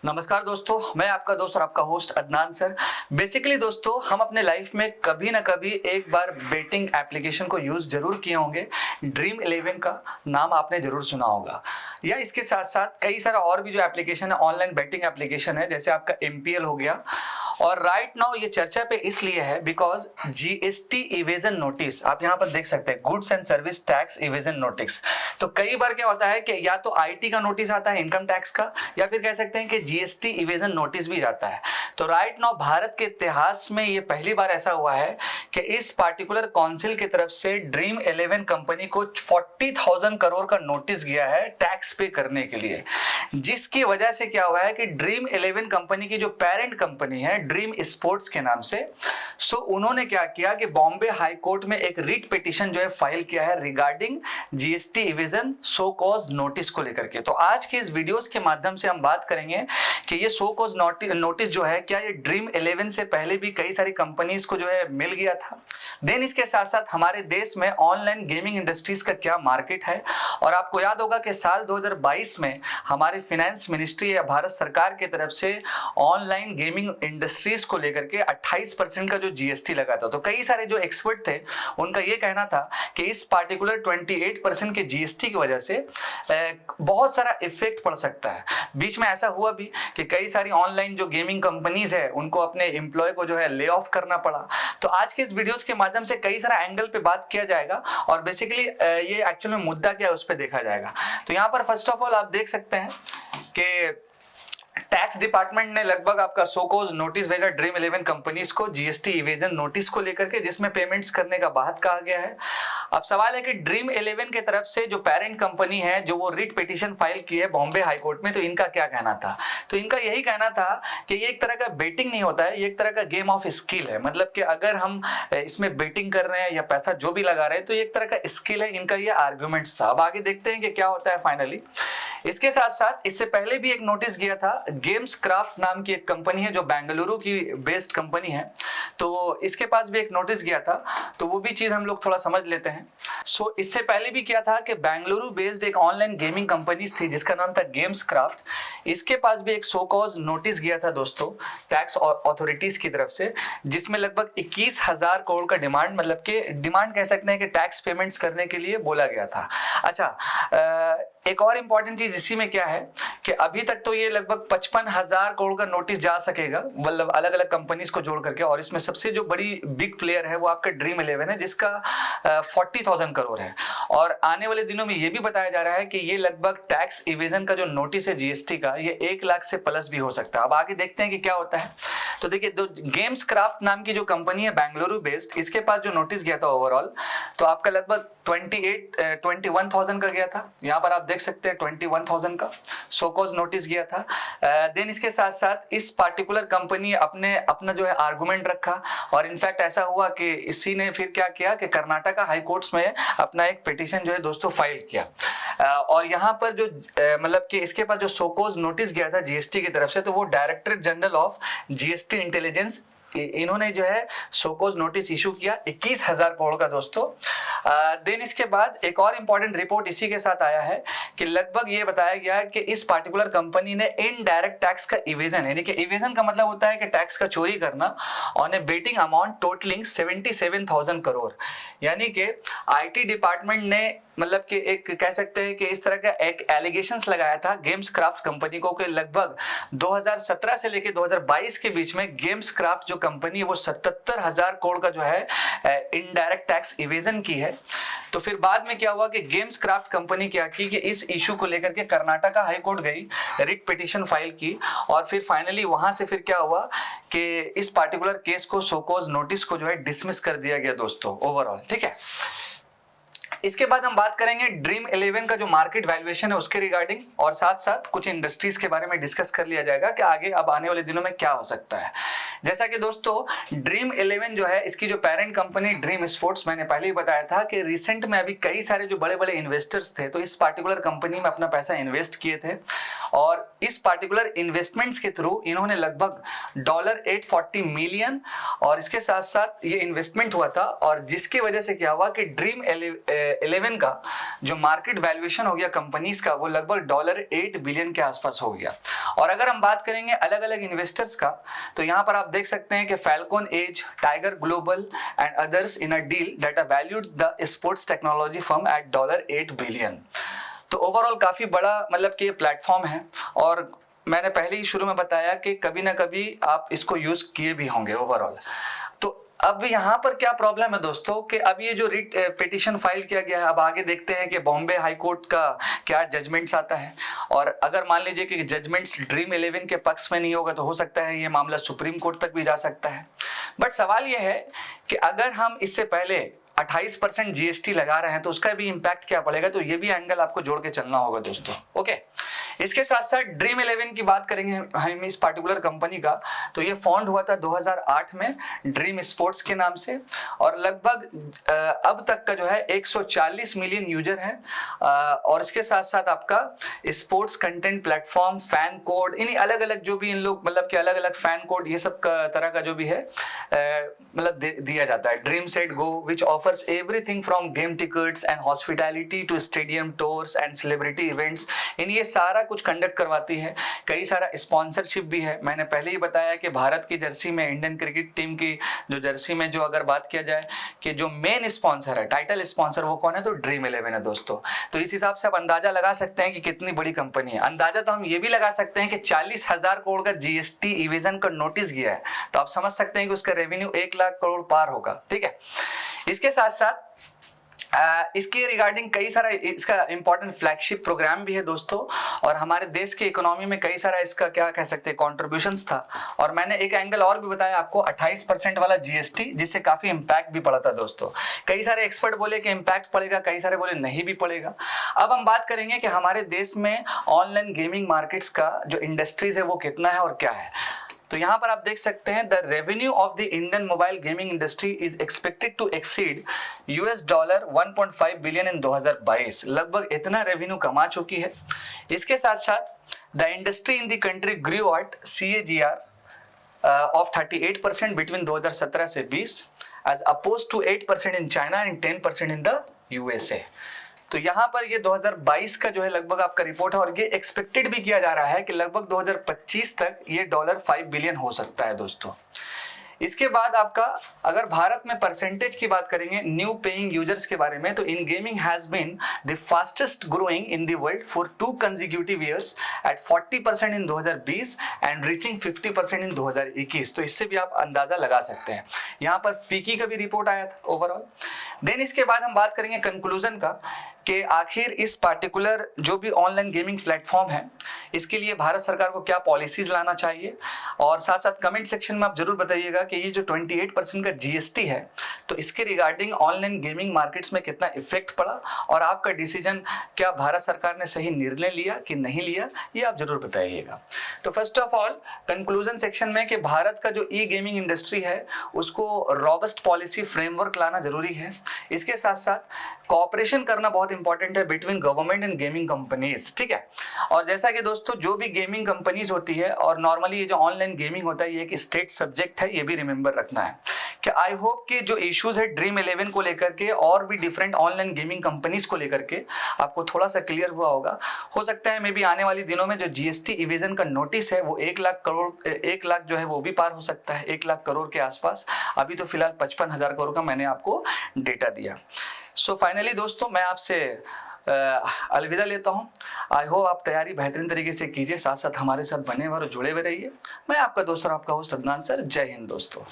नमस्कार दोस्तों, मैं आपका दोस्त और आपका होस्ट अदनान सर। बेसिकली दोस्तों, हम अपने लाइफ में कभी ना कभी एक बार बेटिंग एप्लीकेशन को यूज़ जरूर किए होंगे। ड्रीम 11 का नाम आपने जरूर सुना होगा, या इसके साथ साथ कई सारा और भी जो एप्लीकेशन है, ऑनलाइन बेटिंग एप्लीकेशन है, जैसे आपका MPL हो गया। और राइट नाउ ये चर्चा पे इसलिए है बिकॉज GST इवेजन नोटिस आप यहाँ पर देख सकते हैं, goods and service tax evasion notice. तो कई बार क्या होता है कि या तो IT का नोटिस आता है इनकम टैक्स का, या फिर कह सकते हैं कि GST इवेजन नोटिस भी जाता है। तो राइट नाउ भारत के इतिहास में ये पहली बार ऐसा हुआ है कि इस पार्टिकुलर काउंसिल की तरफ से ड्रीम 11 कंपनी को 40,000 करोड़ का नोटिस गया है टैक्स पे करने के लिए, जिसकी वजह से क्या हुआ है कि ड्रीम 11 कंपनी की जो पेरेंट कंपनी है ड्रीम स्पोर्ट्स के नाम से, सो उन्होंने क्या किया कि बॉम्बे हाई कोर्ट में एक रिट पिटीशन जो है फाइल किया है regarding GST evasion show cause notice को लेकर के। तो आज के इस वीडियोस के माध्यम से हम बात करेंगे कि ये सो कॉज नोटिस जो है, क्या ये ड्रीम 11 से पहले भी कई सारी कंपनीज को जो है मिल गया था। देन इसके साथ साथ हमारे देश में ऑनलाइन गेमिंग इंडस्ट्रीज का क्या मार्केट है, और आपको याद होगा कि साल 2022 में हमारे फाइनेंस मिनिस्ट्री या भारत सरकार की तरफ से ऑनलाइन गेमिंग इंडस्ट्रीज को लेकर के 28% का जो GST लगा था। तो कई सारे जो एक्सपर्ट थे उनका ये कहना था कि इस पार्टिकुलर 28% के GST की वजह से बहुत सारा इफेक्ट पड़ सकता है। बीच में ऐसा हुआ भी कि कई सारी ऑनलाइन जो गेमिंग कंपनीज है उनको अपने एम्प्लॉय को जो है ले ऑफ करना पड़ा। तो आज के इस वीडियोस के माध्यम से कई सारा एंगल पे बात किया जाएगा, और बेसिकली ये एक्चुअल में मुद्दा क्या है उस पर देखा जाएगा। तो यहाँ पर फर्स्ट ऑफ ऑल आप देख सकते हैं कि टैक्स डिपार्टमेंट ने लगभग आपका सोकोज नोटिस भेजा ड्रीम 11 कंपनीज को GST इवेजन नोटिस को लेकर के, जिसमें पेमेंट्स करने का बात कहा गया है। अब सवाल है कि ड्रीम 11 के तरफ से जो पेरेंट कंपनी है जो वो रिट पिटीशन फाइल की है बॉम्बे हाई कोर्ट में, तो इनका क्या कहना था। तो इनका यही कहना था कि ये एक तरह का बेटिंग नहीं होता है, ये एक तरह का गेम ऑफ स्किल है। मतलब कि अगर हम इसमें बेटिंग कर रहे हैं या पैसा जो भी लगा रहे हैं तो ये एक तरह का स्किल है, इनका ये आर्ग्यूमेंट्स था। अब आगे देखते हैं कि क्या होता है फाइनली। इसके साथ साथ इससे पहले भी एक नोटिस गया था, गेम्स क्राफ्ट नाम की एक कंपनी है जो बेंगलुरु की बेस्ड कंपनी है, तो इसके पास भी एक नोटिस गया था। तो वो भी चीज हम लोग थोड़ा समझ लेते हैं। सो इससे पहले भी क्या था कि बेंगलुरु बेस्ड एक ऑनलाइन गेमिंग कंपनी थी जिसका नाम था गेम्स क्राफ्ट। इसके पास भी एक सो कॉज नोटिस गया था दोस्तों टैक्स अथॉरिटीज की तरफ से, जिसमें लगभग 21,000 करोड़ का डिमांड, मतलब कि डिमांड कह सकते हैं कि टैक्स पेमेंट्स करने के लिए बोला गया था। अच्छा, एक और इंपॉर्टेंट चीज इसी में क्या है कि अभी तक तो ये लगभग 55,000 करोड़ का नोटिस जा सकेगा, मतलब अलग अलग कंपनीज को जोड़ करके, और इसमें सबसे जो बड़ी बिग प्लेयर है वो आपका ड्रीम 11 है जिसका 40,000 करोड़ है। और आने वाले दिनों में ये भी बताया जा रहा है कि ये लगभग टैक्स इवेजन का जो नोटिस है GST का, ये 1 लाख से प्लस भी हो सकता है। अब आगे देखते हैं कि क्या होता है। तो देखिए, गेम्स क्राफ्ट नाम की जो कंपनी है बेंगलुरु बेस्ड, इसके पास जो नोटिस गया था ओवरऑल, तो आपका लगभग 21,000 का गया था। यहाँ पर आप देख सकते हैं 21,000 का सोकोज नोटिस गया था। देन इसके साथ साथ इस पार्टिकुलर कंपनी अपना जो है आर्गुमेंट रखा, और इनफैक्ट ऐसा हुआ कि इसी ने फिर क्या किया कि कर्नाटका हाई कोर्ट्स में अपना एक पिटीशन जो है दोस्तों फाइल किया। और यहाँ पर जो मतलब कि इसके पास जो सोकोज नोटिस गया था GST की तरफ से, तो वो director general of GST intelligence, इन्होंने जो है सोकोज नोटिस इशू किया 21,000 करोड़ का दोस्तों। देन इसके बाद एक और इंपॉर्टेंट रिपोर्ट इसी के साथ आया है कि लगभग ये बताया गया है कि इस पार्टिकुलर कंपनी ने इनडायरेक्ट टैक्स का इवेजन, यानी कि इवेजन का मतलब होता है कि टैक्स का चोरी करना, on a betting amount totalling 77,000 crore. यानी कि IT डिपार्टमेंट ने मतलब कि एक कह सकते हैं कि इस तरह का एक एलिगेशंस लगाया था गेम्स क्राफ्ट कंपनी को कि लगभग 2017 से लेकर 2022 के बीच में गेम्स क्राफ्ट जो कंपनी है वो 77,000 करोड़ का जो है इनडायरेक्ट टैक्स इवेजन की है। तो फिर बाद में क्या हुआ कि गेम्स क्राफ्ट कंपनी क्या की कि इस इशू को लेकर के कर्नाटका हाई कोर्ट गई, रिट पिटीशन फाइल की, और फिर फाइनली वहां से फिर क्या हुआ कि इस पार्टिकुलर केस को सोकोज नोटिस को जो है डिसमिस कर दिया गया दोस्तों ओवरऑल। ठीक है, इसके बाद हम बात करेंगे ड्रीम 11 का जो मार्केट वैल्यूएशन है उसके रिगार्डिंग, और साथ साथ कुछ इंडस्ट्रीज के बारे में डिस्कस कर लिया जाएगा कि आगे अब आने वाले दिनों में क्या हो सकता है। जैसा कि दोस्तों ड्रीम 11 जो है, इसकी जो पेरेंट कंपनी ड्रीम स्पोर्ट्स, मैंने पहले ही बताया था कि रिसेंट में अभी कई सारे जो बड़े बड़े इन्वेस्टर्स थे तो इस पार्टिकुलर कंपनी में अपना पैसा इन्वेस्ट किए थे, और इस पार्टिकुलर इन्वेस्टमेंट्स के थ्रू इन्होंने लगभग $840 मिलियन और इसके साथ साथ ये इन्वेस्टमेंट हुआ था, और जिसकी वजह से क्या हुआ कि ड्रीम 11 का जो मार्केट वैल्यूएशन हो गया कंपनीज का वो लगभग $8 बिलियन के आसपास हो गया। और अगर हम बात करेंगे अलग अलग इन्वेस्टर्स का, तो यहाँ पर आप देख सकते हैं कि Falcon Edge, Tiger Global and others in a deal that are valued the sports technology firm at $8 billion. तो ओवरऑल काफी बड़ा मतलब कि प्लेटफॉर्म है, और मैंने पहले ही शुरू में बताया कि कभी ना कभी आप इसको यूज किए भी होंगे ओवरऑल। तो अब यहाँ पर क्या प्रॉब्लम है दोस्तों कि अब ये जो रिट पिटीशन फाइल किया गया है, अब आगे देखते हैं कि बॉम्बे हाई कोर्ट का क्या जजमेंट्स आता है, और अगर मान लीजिए कि जजमेंट्स ड्रीम 11 के पक्ष में नहीं होगा तो हो सकता है ये मामला सुप्रीम कोर्ट तक भी जा सकता है। बट सवाल ये है कि अगर हम इससे पहले 28% GST लगा रहे हैं तो उसका भी इम्पैक्ट क्या पड़ेगा, तो ये भी एंगल आपको जोड़ के चलना होगा दोस्तों। ओके, इसके साथ साथ ड्रीम 11 की बात करेंगे हम इस पार्टिकुलर कंपनी का, तो ये फाउंड हुआ था 2008 में ड्रीम स्पोर्ट्स के नाम से, और लगभग अब तक का जो है 140 मिलियन यूजर है, और इसके साथ साथ आपका sports content platform, fan code, इन्हीं अलग अलग जो भी इन लोग मतलब कि अलग अलग फैन कोड ये सब तरह का जो भी है मतलब दिया जाता है। Dream Set Go which offers everything from game tickets and hospitality to stadium tours and celebrity events, इन ये सारा कुछ कंडक्ट करवाती है। कई सारा स्पॉन्सरशिप भी है। मैंने पहले ही बताया कि भारत की जर्सी में, इंडियन क्रिकेट टीम की जो जर्सी में जो अगर बात किया जाए कि जो मेन स्पॉन्सर है, टाइटल स्पॉन्सर, वो कौन है, तो ड्रीम 11 है दोस्तों। तो इस हिसाब से आप अंदाजा लगा सकते हैं कि कितनी बड़ी कंपनी है। अंदाजा तो हम ये भी लगा सकते हैं कि 40,000 करोड़ का GST इवेजन का नोटिस गया है, तो आप समझ सकते हैं कि उसका रेवेन्यू 1 लाख करोड़ पार होगा। ठीक है, इसके साथ साथ इसके रिगार्डिंग कई सारा इसका इंपॉर्टेंट फ्लैगशिप प्रोग्राम भी है दोस्तों, और हमारे देश के इकोनॉमी में कई सारा इसका क्या कह सकते हैं कॉन्ट्रीब्यूशंस था। और मैंने एक एंगल और भी बताया आपको, 28% वाला GST, जिससे काफी इंपैक्ट भी पड़ा था दोस्तों। कई सारे एक्सपर्ट बोले कि इंपैक्ट पड़ेगा, कई सारे बोले नहीं भी पड़ेगा। अब हम बात करेंगे कि हमारे देश में ऑनलाइन गेमिंग मार्केट्स का जो इंडस्ट्रीज है वो कितना है और क्या है। तो यहाँ पर आप देख सकते हैं the revenue of the Indian mobile gaming industry is expected to exceed $1.5 billion in 2022। लगभग इतना रेवेन्यू कमा चुकी है। इसके साथ साथ the industry in the country grew at CAGR of 38% between 2017 से 20 as opposed to 8% in China and 10% in the USA। तो यहाँ पर ये 2022 का जो है लगभग आपका रिपोर्ट है, और ये एक्सपेक्टेड भी किया जा रहा है कि लगभग 2025 तक ये $5 बिलियन हो सकता है दोस्तों। इसके बाद आपका अगर भारत में परसेंटेज की बात करेंगे न्यू पेइंग यूजर्स के बारे में, तो in gaming has been the fastest growing in the world for 2 consecutive years at 40% in 2020 and reaching 50% in 2021। तो इससे भी आप अंदाजा लगा सकते हैं। यहाँ पर फीकी का भी रिपोर्ट आया था ओवरऑल। देन इसके बाद हम बात करेंगे कंक्लूजन का, कि आखिर इस पार्टिकुलर जो भी ऑनलाइन गेमिंग प्लेटफॉर्म है इसके लिए भारत सरकार को क्या पॉलिसीज लाना चाहिए, और साथ साथ कमेंट सेक्शन में आप जरूर बताइएगा कि ये जो 28% का GST है तो इसके रिगार्डिंग ऑनलाइन गेमिंग मार्केट्स में कितना इफेक्ट पड़ा, और आपका डिसीजन क्या भारत सरकार ने सही निर्णय लिया कि नहीं लिया, ये आप जरूर बताइएगा। तो first of all conclusion section में कि भारत का जो ई गेमिंग इंडस्ट्री है उसको रॉबस्ट पॉलिसी फ्रेमवर्क लाना जरूरी है। इसके साथ साथ कोऑपरेशन करना बहुत इंपॉर्टेंट है between government and gaming companies. ठीक है, और जैसा कि दोस्तों जो भी गेमिंग कंपनीज होती है, और नॉर्मली ये जो ऑनलाइन गेमिंग होता है ये एक स्टेट सब्जेक्ट है, ये भी रिमेंबर रखना है। कि आई होप कि जो इश्यूज है ड्रीम 11 को लेकर के और भी डिफरेंट ऑनलाइन गेमिंग कंपनीज को लेकर के आपको थोड़ा सा क्लियर हुआ होगा। हो सकता है मे बी आने वाली दिनों में जो GST इवेजन का नोटिस है वो 1 लाख जो है वो भी पार हो सकता है, 1 लाख करोड़ के आसपास। अभी तो फिलहाल 55,000 करोड़ का मैंने आपको डेटा दिया। सो फाइनली दोस्तों मैं आपसे अलविदा लेता हूं। आई होप आप तैयारी बेहतरीन तरीके से कीजिए, साथ साथ हमारे साथ बने हुए और जुड़े हुए रहिए। मैं आपका दोस्त और आपका होस्ट अदनान सर। जय हिंद दोस्तों।